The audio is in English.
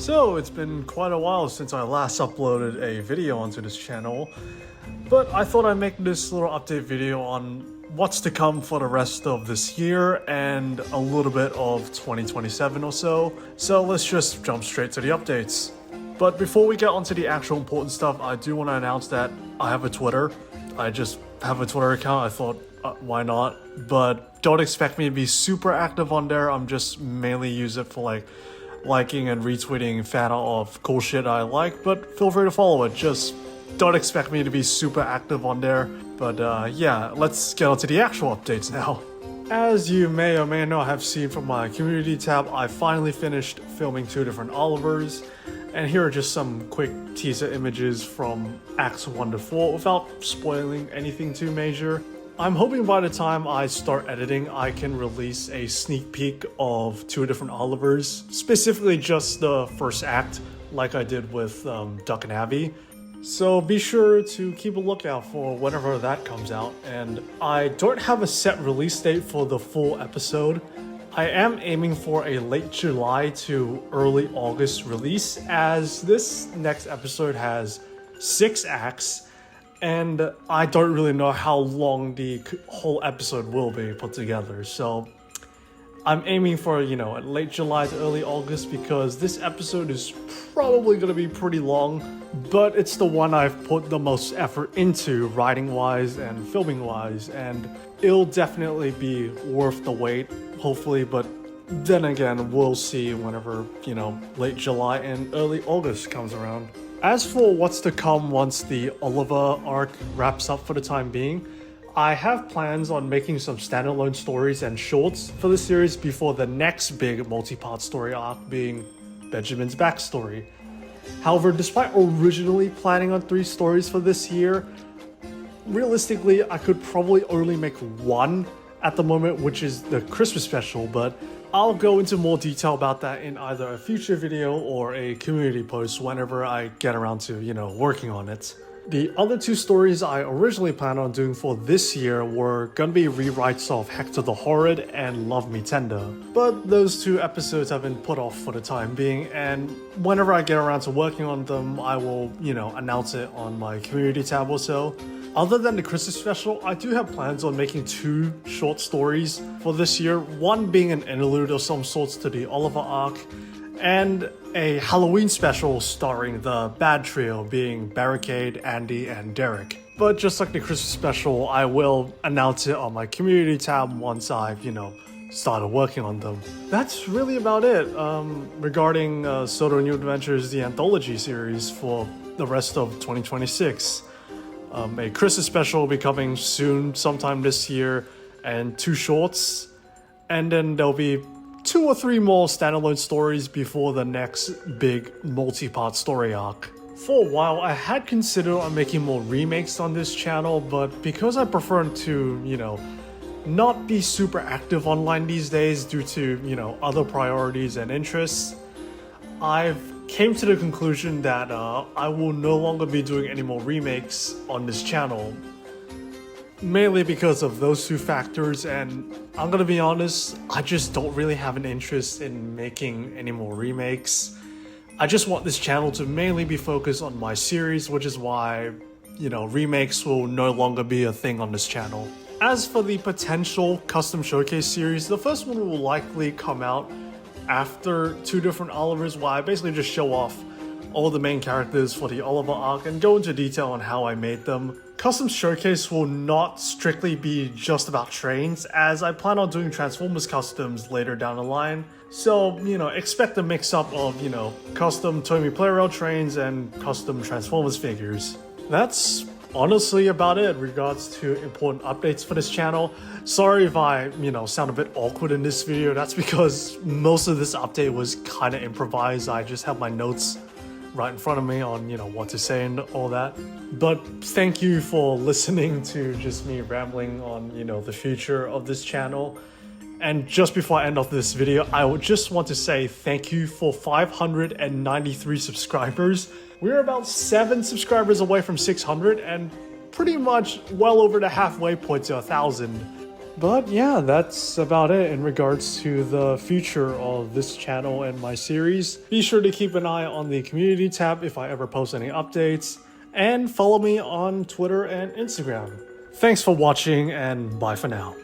So, it's been quite a while since I last uploaded a video onto this channel, but I thought I'd make this little update video on what's to come for the rest of this year and a little bit of 2027 or so. So let's just jump straight to the updates. But before we get onto the actual important stuff, I do want to announce that I have a Twitter. I just have a Twitter account. I thought, why not? But don't expect me to be super active on there. I'm just mainly use it for liking and retweeting fan art of cool shit I like, but feel free to follow it. Just don't expect me to be super active on there. But yeah, let's get on to the actual updates now. As you may or may not have seen from my community tab, I finally finished filming 2 different Olivers, and here are just some quick teaser images from Acts 1 to 4 without spoiling anything too major. I'm hoping by the time I start editing, I can release a sneak peek of 2 different Olivers, specifically just the first act, like I did with Duck and Abby. So be sure to keep a lookout for whenever that comes out, and I don't have a set release date for the full episode. I am aiming for a late July to early August release, as this next episode has 6 acts, and I don't really know how long the whole episode will be put together. So I'm aiming for, late July to early August, because this episode is probably going to be pretty long, but it's the one I've put the most effort into writing-wise and filming-wise, and it'll definitely be worth the wait, hopefully, but then again, we'll see whenever, late July and early August comes around. As for what's to come once the Oliver arc wraps up for the time being, I have plans on making some standalone stories and shorts for the series before the next big multi-part story arc, being Benjamin's backstory. However, despite originally planning on 3 stories for this year, realistically I could probably only make 1 at the moment, which is the Christmas special, but I'll go into more detail about that in either a future video or a community post whenever I get around to, working on it. The other 2 stories I originally planned on doing for this year were gonna be rewrites of Hector the Horrid and Love Me Tender, but those 2 episodes have been put off for the time being, and whenever I get around to working on them, I will, announce it on my community tab or so. Other than the Christmas special, I do have plans on making 2 short stories for this year, one being an interlude of some sorts to the Oliver arc, and a Halloween special starring the Bad Trio, being Barricade, Andy, and Derek. But just like the Christmas special, I will announce it on my community tab once I've, started working on them. That's really about it regarding Soto New Adventures, the anthology series for the rest of 2026. A Christmas special will be coming soon, sometime this year, and 2 shorts, and then there'll be 2 or 3 more standalone stories before the next big multi-part story arc. For a while, I had considered on making more remakes on this channel, but because I prefer to, not be super active online these days due to, other priorities and interests, I've came to the conclusion that I will no longer be doing any more remakes on this channel. Mainly because of those 2 factors, and I'm gonna be honest, I just don't really have an interest in making any more remakes. I just want this channel to mainly be focused on my series, which is why, remakes will no longer be a thing on this channel. As for the potential custom showcase series, the first one will likely come out after 2 different Olivers, where I basically just show off all the main characters for the Oliver arc and go into detail on how I made them. Custom Showcase will not strictly be just about trains, as I plan on doing Transformers customs later down the line. So, expect a mix-up of, custom Tomy Playrail trains and custom Transformers figures. That's honestly about it in regards to important updates for this channel. Sorry if I, sound a bit awkward in this video. That's because most of this update was kind of improvised. I just have my notes right in front of me on, what to say and all that. But thank you for listening to just me rambling on, the future of this channel. And just before I end off this video, I would just want to say thank you for 593 subscribers. We're about 7 subscribers away from 600 and pretty much well over the halfway point to 1,000. But yeah, that's about it in regards to the future of this channel and my series. Be sure to keep an eye on the community tab if I ever post any updates, and follow me on Twitter and Instagram. Thanks for watching, and bye for now.